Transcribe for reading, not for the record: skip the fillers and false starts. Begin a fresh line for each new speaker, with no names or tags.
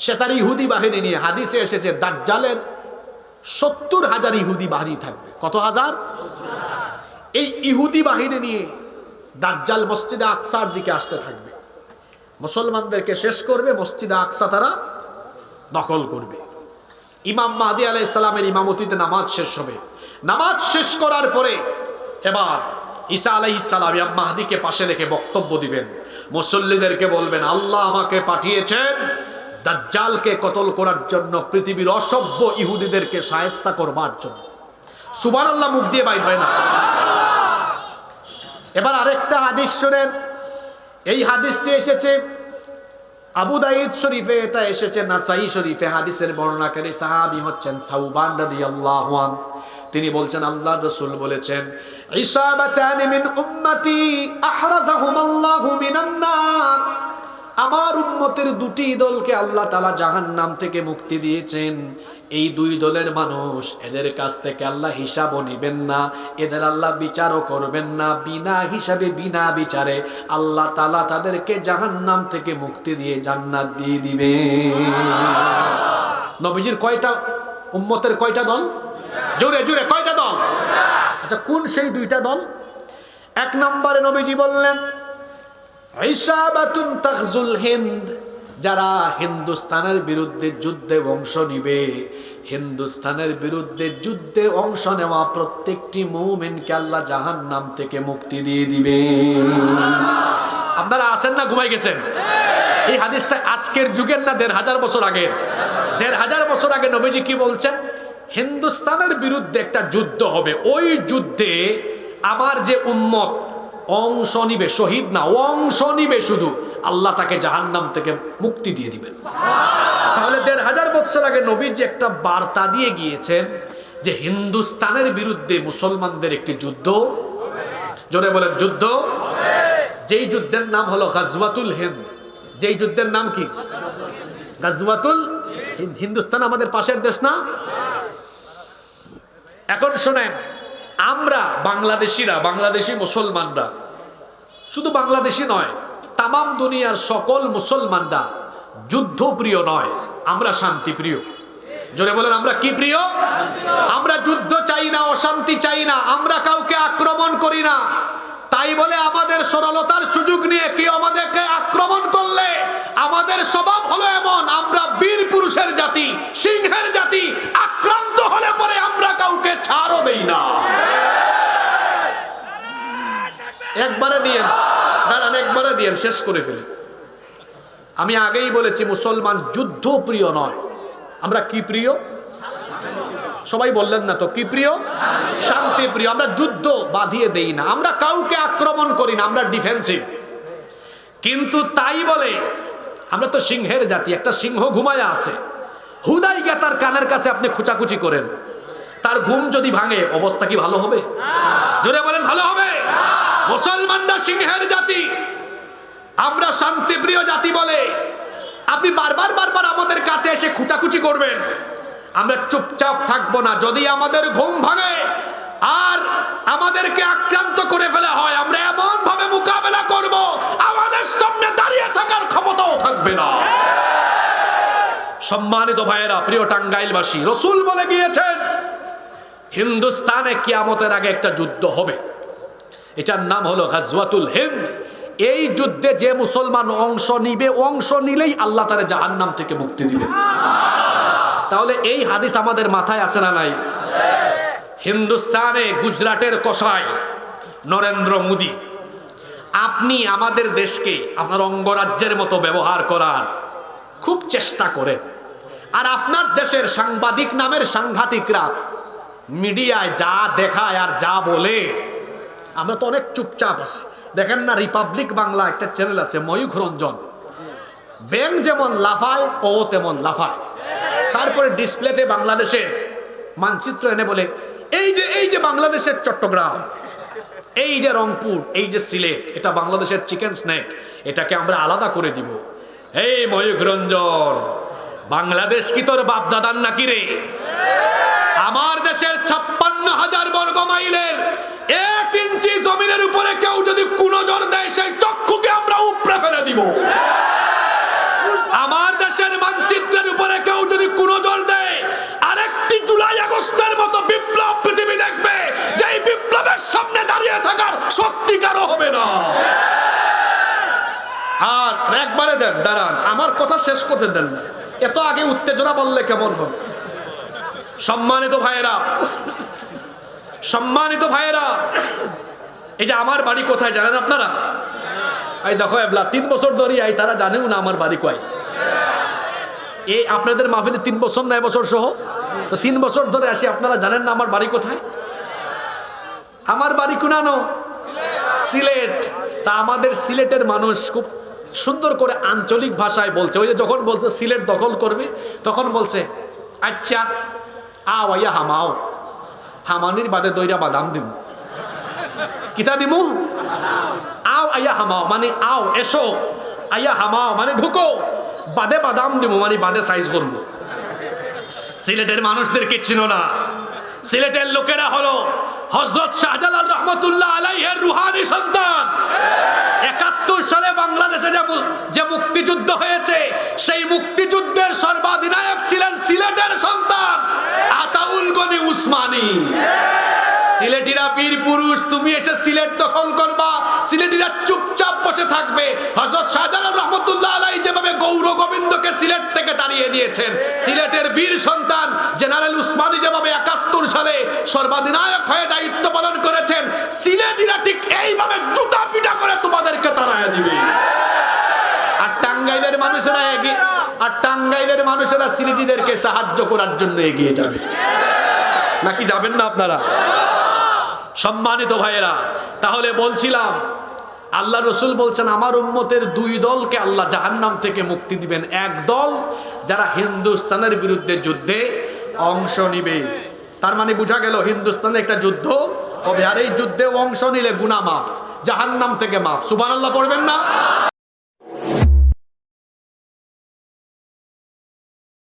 সে তার ইহুদি বাহিনী নিয়ে, হাদিসে এসেছে দাজ্জালের 70,000 ইহুদি বাহিনী থাকবে। কত হাজার? এই ইহুদি বাহিনী নিয়ে দাজ্জাল মসজিদে আকসার দিকে আসতে থাকবে, মুসলমানদেরকে শেষ করবে, মসজিদে আকসা তারা দখল করবে। ইমাম মাহদী আলাইহিস সালামের ইমামতিতে নামাজ শেষ হবে। নামাজ শেষ করার পরে এবার ঈসা আলাইহিস সালাম ইমাম মাহদীকে পাশে রেখে বক্তব্য দিবেন, মুসল্লিদেরকে বলবেন, আল্লাহ আমাকে পাঠিয়েছেন দাজ্জালকে কতল করার জন্য, পৃথিবীর অসভ্য ইহুদিদেরকে শায়েস্তা করবার জন্য। সুবহানাল্লাহ মুখ দিয়ে বাইর হয় না। এবার আরেকটা হাদিস শুনেন। এই হাদিসটি এসেছে আবু দাউদ শরীফে, এটা এসেছে নাসাই শরীফে। হাদিসের বর্ণনাকারী সাহাবী হচ্ছেন সাউবান রাদিয়াল্লাহু আনহু। তিনি বলছেন, আল্লাহর রাসূল বলেছেন, ইসাবাতানি মিন উম্মতি আহরাজাহুমাল্লাহু মিনান নার। আমার উম্মতের দুটি দলকে আল্লাহ তাআলা জাহান্নাম থেকে মুক্তি দিয়েছেন। এই দুই দলের মানুষ, এদের কাছ থেকে আল্লাহ হিসাবও নেবেন না, এদের আল্লাহ বিচারও করবেন না। বিনা হিসাবে বিনা বিচারে আল্লাহ তাআলা তাদেরকে জাহান্নাম থেকে মুক্তি দিয়ে জান্নাত দিয়ে দিবে। নবীজির কয়টা উম্মতের কয়টা দল? জোরে জোরে কয়টা দল? আচ্ছা, কোন সেই দুইটা দল? এক নম্বরে নবীজি বললেন, ইসাবাতুন তাগজুল হিন্দ, যারা হিন্দুস্তানের বিরুদ্ধে যুদ্ধে অংশ নিবে। হিন্দুস্তানের বিরুদ্ধে যুদ্ধে অংশ নেওয়া প্রত্যেকটি মুমিনকে আল্লাহ জাহান্নাম থেকে মুক্তি দিয়ে দিবে। আপনারা আছেন না ঘুমাই গেছেন? এই হাদিসটা আজকের যুগের না 1500 বছর আগের? 1500 বছর আগে নবীজি কি বলছেন? হিন্দুস্তানের বিরুদ্ধে একটা যুদ্ধ হবে, ওই যুদ্ধে আমার যে উম্মত অংশ নিবে, শহীদ না, অংশ নিবে শুধু, আল্লাহ তাকে জাহান্নাম থেকে মুক্তি দিয়ে দিবেন। তাহলে 1500 বছর আগে নবীজি একটা বার্তা দিয়ে গিয়েছেন যে হিন্দুস্তানের বিরুদ্ধে মুসলমানদের একটি যুদ্ধ, জোরে বলেন যুদ্ধ, যেই যুদ্ধের নাম হলো গাজওয়াতুল হিন্দ। যেই যুদ্ধের নাম কি? গাজওয়াতুল হিন্দ। হিন্দুস্তান আমাদের পাশের দেশ না? এখন শোনেন, আমরা বাংলাদেশিরা, বাংলাদেশি মুসলমানরা, শুধু বাংলাদেশি নয়, তামাম দুনিয়ার সকল মুসলমানরা যুদ্ধপ্রিয় নয়, আমরা শান্তিপ্রিয়। জোরে বলেন, আমরা কি প্রিয়? আমরা যুদ্ধ চাই না, অশান্তি চাই না, আমরা কাউকে আক্রমণ করি না। তাই বলে আমাদের সরলতার সুযোগ নিয়ে কেউ আমাদেরকে আক্রমণ করলে আমাদের স্বভাব হলো এমন, আমরা বীর পুরুষের জাতি, সিংহের জাতি। আক্রান্ত হলে পরে আমরা কাউকে ছাড়ও দেই না। একবারে দিয়েন, দাঁড়ান, একবারে দিয়েন, শেষ করে ফেলি। আমি আগেই বলেছি, মুসলমান যুদ্ধ প্রিয় নয়, আমরা কি প্রিয়? সবাই বললেন না তো, কি প্রিয়? শান্তি প্রিয়। আমরা যুদ্ধ বাঁধিয়ে দেই না, আমরা কাউকে আক্রমণ করি না, আমরা ডিফেন্সিভ। কিন্তু তাই বলে আমরা তো সিংহের জাতি, একটা সিংহ ঘুমায় আছে, হুদাই গিয়ে তার কানের কাছে আপনি খুচাখুচি করেন, তার ঘুম যদি ভাঙে অবস্থা কি ভালো হবে? জোরে বলেন, ভালো হবে? মুসলমানরা সিংহের জাতি, আমরা শান্তিপ্রিয় জাতি বলে আপনি বারবার বারবার আমাদের কাছে এসে খুচাখুচি করবেন, আমরা চুপচাপ থাকবো না। যদি আমাদের ঘুম ভাঙে আর আমাদেরকে আক্রান্ত করে ফেলা হয়, আমরা এমন ভাবে মোকাবেলা করব, আমাদের সামনে দাঁড়িয়ে থাকার ক্ষমতাও থাকবে না। সম্মানিত ভাইয়েরা, প্রিয় টাঙ্গাইলবাসী, রাসূল বলে গিয়েছেন হিন্দুস্তানে কিয়ামতের আগে একটা যুদ্ধ হবে, এটার নাম হলো গাজওয়াতুল হিন্দ। এই যুদ্ধে যে মুসলমান অংশ নিবে, অংশ নিলেই আল্লাহ তাআলা জাহান্নাম থেকে মুক্তি দিবেন। তাহলে এই হাদিস আমাদের মাথায় আসে না নাই? হিন্দুস্তানে গুজরাটের কসাই নরেন্দ্র মোদী, আপনি আমাদের দেশকে আপনার অঙ্গরাজ্যের মতো ব্যবহার করার খুব চেষ্টা করেন, আর আপনার দেশের সাংবাদিক নামের সাংঘাতিকরা মিডিয়ায় যা দেখায় আর যা বলে, আমরা তো অনেক চুপচাপ আছি। দেখেন না, রিপাবলিক বাংলা একটা চ্যানেল আছে, ময়ূখ রঞ্জন, ব্যাং যেমন লাফায় ও তেমন লাফায়। তারপরে ডিসপ্লেতে বাংলাদেশের মানচিত্র এনে বলে, এই যে বাংলাদেশের চট্টগ্রাম, এই যে রংপুর, এই যে সিলেট, এটা বাংলাদেশের চিকেন স্ন্যাক, এটাকে আমরা আলাদা করে দিব। এই ময়ূখ রঞ্জন, বাংলাদেশ কি তোর বাপ দাদার নাকি রে? আমার দেশের 56,000 বর্গ মাইলের 1 ইঞ্চি জমিনের উপরে কেউ যদি কোন জোর দেয়, সেই চক্ষুকে আমরা উপড়ে ফেলে দিব। আমার দেশের মানচিত্রে হবে না। আর একবারে দেন, দাঁড়ান, আমার কথা শেষ করতে দেন না, এত আগে উত্তেজনা বললে কেমন হবে? সম্মানিত ভাইয়েরা, সম্মানিত ভাইয়েরা, এই যে আমার বাড়ি কোথায় জানেন আপনারা? এই দেখো এবলা 3 বছর ধরে আই, তারা জানেও না আমার বাড়ি কয়। এই আপনাদের মাহফিলে 3 বছর না বছর সহ, তো 3 বছর ধরে আসি, আপনারা জানেন না আমার বাড়ি কোথায়? আমার বাড়ি কুনানো, সিলেট। তা আমাদের সিলেটের মানুষ খুব সুন্দর করে আঞ্চলিক ভাষায় বলছে। ওই যে যখন বলছে সিলেট দখল করবে, তখন বলছে আচ্ছা আও আইয়া হামাও, হামানির বাদে দইরা বাদাম দিমু। কিতা দিমু? আও আইয়া হামাও মানে আও এসো, আইয়া হামাও মানে ঢুকো, বাদে বাদাম দিমু মানে বাদে সাইজ করবো। সিলেটের মানুষদেরকে চিনো না। সিলেটের লোকেরা হলো হযরত শাহজালাল রহমতুল্লাহ আলাইহির রুহানি সন্তান। ৭১ সালে বাংলাদেশে যে মুক্তিযুদ্ধ হয়েছে, সেই মুক্তিযুদ্ধের সর্বাধিনায়ক ছিলেন সিলেটের সন্তান আতাউল গনি উসমানী। সিলেটিরা বীর পুরুষ, তুমি এসে সিলেট দখল করবা, সিলেটিরা চুপচাপ বসে থাকবে। হযরত শাহজালাল রহমতুল্লাহ আলাইহি যেভাবে গৌর গোবিন্দকে সিলেট থেকে তাড়িয়ে দিয়েছেন, সিলেটের বীর সন্তান জেনারেল উসমানী যেভাবে ৭১ সালে সর্বাধিনায়ক হয়ে দায়িত্ব পালন করেছেন, সিলেটিরা ঠিক এইভাবে জুতা পিটা করে তোমাদেরকে তাড়ায় দিবে। আর টাঙ্গাইলের মানুষেরা টাঙ্গাইলের মানুষেরা সিলেটিদেরকে সাহায্য করার জন্য এগিয়ে যাবে। নাকি যাবেন না আপনারা? সম্মানিত ভাইয়েরা, তাহলে বলছিলাম আল্লাহ রসুল বলছেন আমার উম্মতের 2 দলকে আল্লাহ জাহান্নাম থেকে মুক্তি দিবেন। এক দল যারা হিন্দুস্তানের বিরুদ্ধে যুদ্ধে অংশ নিবে। তার মানে বোঝা গেল হিন্দুস্তানে একটা যুদ্ধ হবে, আর এই যুদ্ধে অংশ নিলে গুনাহ মাফ, জাহান্নাম থেকে মাফ। সুবহানাল্লাহ পড়বেন না?